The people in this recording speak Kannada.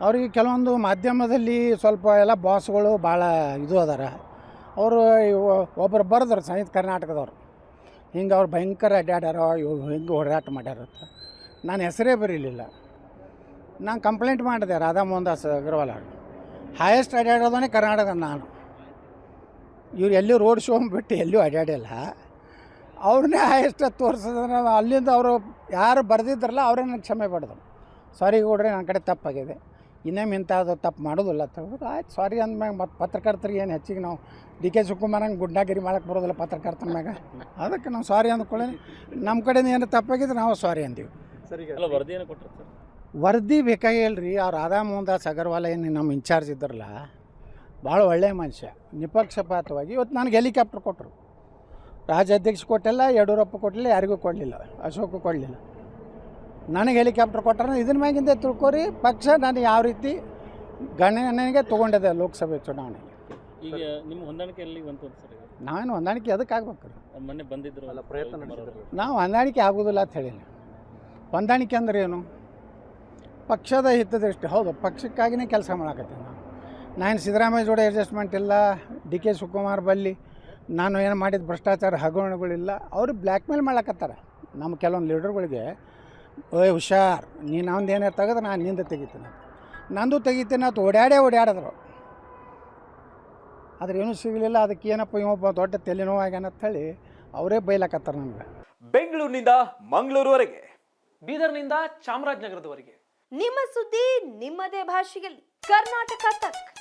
ಅವ್ರಿಗೆ ಕೆಲವೊಂದು ಮಾಧ್ಯಮದಲ್ಲಿ ಸ್ವಲ್ಪ ಎಲ್ಲ ಬಾಸ್ಗಳು ಭಾಳ ಇದು ಅದಾರ. ಅವರು ಒಬ್ಬರು ಬರೆದ್ರು ಸಂಯುಕ್ತ ಕರ್ನಾಟಕದವ್ರು, ಹಿಂಗೆ ಅವ್ರು ಭಯಂಕರ ಅಡ್ಡಾಡ್ಯಾರ, ಹಿಂಗೆ ಹೋರಾಟ ಮಾಡ್ಯಾರಂತ. ನಾನು ಹೆಸರೇ ಬರೀಲಿಲ್ಲ. ನಾನು ಕಂಪ್ಲೇಂಟ್ ಮಾಡಿದೆ ರಾಧಾ ಮೋಹನ್ ದಾಸ್ ಅಗರ್ವಾಲ್ ಅವರು. ಹೈಯೆಸ್ಟ್ ಅಡ್ಡಾಡೋದನೇ ಕರ್ನಾಟಕ ನಾನು. ಇವ್ರು ಎಲ್ಲೂ ರೋಡ್ ಶೋ ಬಿಟ್ಟು ಎಲ್ಲೂ ಅಡ್ಡಾಡಿಲ್ಲ. ಅವ್ರನ್ನೇ ಹೈಯೆಸ್ಟ್ ತೋರಿಸಿದ್ರೆ ಅಲ್ಲಿಂದ ಅವರು ಯಾರು ಬರೆದಿದ್ರಲ್ಲ ಅವರೇ ನನಗೆ ಕ್ಷಮೆ ಪಡೆದ್ರು. ಸಾರಿ ಗೌಡ್ರೆ, ನನ್ನ ಕಡೆ ತಪ್ಪಾಗಿದೆ, ಇನ್ನೇನು ಇಂಥದ್ದು ತಪ್ಪು ಮಾಡೋದಿಲ್ಲ ಅಂತ ಹೇಳಿದ್ರು. ಆಯ್ತು ಸಾರಿ ಅಂದ್ಮ್ಯಾಗ ಮತ್ತು ಪತ್ರಕರ್ತರಿಗೆ ಏನು ಹೆಚ್ಚಿಗೆ ನಾವು ಡಿ ಕೆ ಶಿವಕುಮಾರಂಗೆ ಗುಡ್ಡಾಗಿರಿ ಮಾಡೋಕ್ಕೆ ಬರೋದಿಲ್ಲ ಪತ್ರಕರ್ತರ ಮ್ಯಾಗ. ಅದಕ್ಕೆ ನಾವು ಸಾರಿ ಅಂದ್ಕೊಳ್ಳಿ, ನಮ್ಮ ಕಡೆಯಿಂದ ಏನು ತಪ್ಪಾಗಿದ್ರೆ ನಾವು ಸಾರಿ ಅಂದೀವಿ. ವರದಿ ಬೇಕಾಗಿಲ್ಲ ರೀ. ಅವ್ರು ರಾಧಾ ಮೋಹನ್ ದಾಸ್ ಅಗರ್ವಾಲ್ ಏನು ನಮ್ಮ ಇನ್ಚಾರ್ಜ್ ಇದ್ರಲ್ಲ, ಭಾಳ ಒಳ್ಳೆಯ ಮನುಷ್ಯ, ನಿಪಕ್ಷಪಾತವಾಗಿ. ಇವತ್ತು ನನಗೆ ಹೆಲಿಕಾಪ್ಟರ್ ಕೊಟ್ಟರು. ರಾಜ್ಯಾಧ್ಯಕ್ಷ ಕೊಟ್ಟಿಲ್ಲ, ಯಡಿಯೂರಪ್ಪ ಕೊಡಲಿಲ್ಲ, ಯಾರಿಗೂ ಕೊಡಲಿಲ್ಲ, ಅಶೋಕ್ ಕೊಡಲಿಲ್ಲ. ನನಗೆ ಹೆಲಿಕಾಪ್ಟರ್ ಕೊಟ್ಟರೆ ಇದ್ರ ಮ್ಯಾಗಿಂದ ತಿಳ್ಕೊರಿ ಪಕ್ಷ ನಾನು ಯಾವ ರೀತಿ ಗಣನೆಗೆ ತೊಗೊಂಡಿದೆ ಲೋಕಸಭೆ ಚುನಾವಣೆಗೆ. ಈಗ ನಿಮ್ಮ ಹೊಂದಾಣಿಕೆ ಎಲ್ಲಿ ಬಂತು ಸರ್? ನಾವೇನು ಹೊಂದಾಣಿಕೆ ಅದಕ್ಕೆ ಆಗ್ಬೇಕು ರೀ. ಮೊನ್ನೆ ಬಂದಿದ್ರು ಅಲ್ಲ, ಪ್ರಯತ್ನ ಮಾಡಿದ್ರು. ನಾವು ಹೊಂದಾಣಿಕೆ ಆಗೋದಿಲ್ಲ ಅಂತ ಹೇಳಿಲ್ಲ. ಹೊಂದಾಣಿಕೆ ಅಂದ್ರೆ ಏನು? ಪಕ್ಷದ ಹಿತದೃಷ್ಟಿ. ಹೌದು, ಪಕ್ಷಕ್ಕಾಗಿಯೇ ಕೆಲಸ ಮಾಡಕತ್ತೀನಿ ನಾನು ಸಿದ್ದರಾಮಯ್ಯ ಜೋಡಿ ಅಡ್ಜಸ್ಟ್ಮೆಂಟ್ ಇಲ್ಲ, ಡಿ ಕೆ ಶಿವಕುಮಾರ್ ಬಲ್ಲಿ ನಾನು ಏನು ಮಾಡಿದ ಭ್ರಷ್ಟಾಚಾರ ಹಗರಣಗಳಿಲ್ಲ. ಅವರು ಬ್ಲ್ಯಾಕ್ ಮೇಲ್ ಮಾಡ್ಲಕತ್ತಾರ ನಮ್ಮ ಕೆಲವೊಂದು ಲೀಡರ್ಗಳಿಗೆ. ಓಯ್ ಹುಷಾರ್, ನೀನು ಅವ್ನು ಏನೇ ತೆಗೆದ್ರೆ ನಾನು ನಿಂದ ತೆಗಿತೀನಿ, ನಂದು ತೆಗಿತೀನಿ ಅಂತ ಓಡಾಡಿದ್ರು. ಆದ್ರೆ ಏನೂ ಸಿಗಲಿಲ್ಲ. ಅದಕ್ಕೆ ಏನಪ್ಪ ಇವೊಬ್ಬ ದೊಡ್ಡ ತಲೆನೋವಾಗ್ಯಾನ ಅಂತ ಹೇಳಿ ಅವರೇ ಬೈಲಕತ್ತಾರ ನಮ್ಗೆ. ಬೆಂಗಳೂರಿನಿಂದ ಮಂಗಳೂರುವರೆಗೆ, ಬೀದರ್ನಿಂದ ಚಾಮರಾಜನಗರದವರೆಗೆ ನಿಮ್ಮ ಸುದ್ದಿ ನಿಮ್ಮದೇ ಭಾಷೆಯಲ್ಲಿ ಕರ್ನಾಟಕ ತಕ್.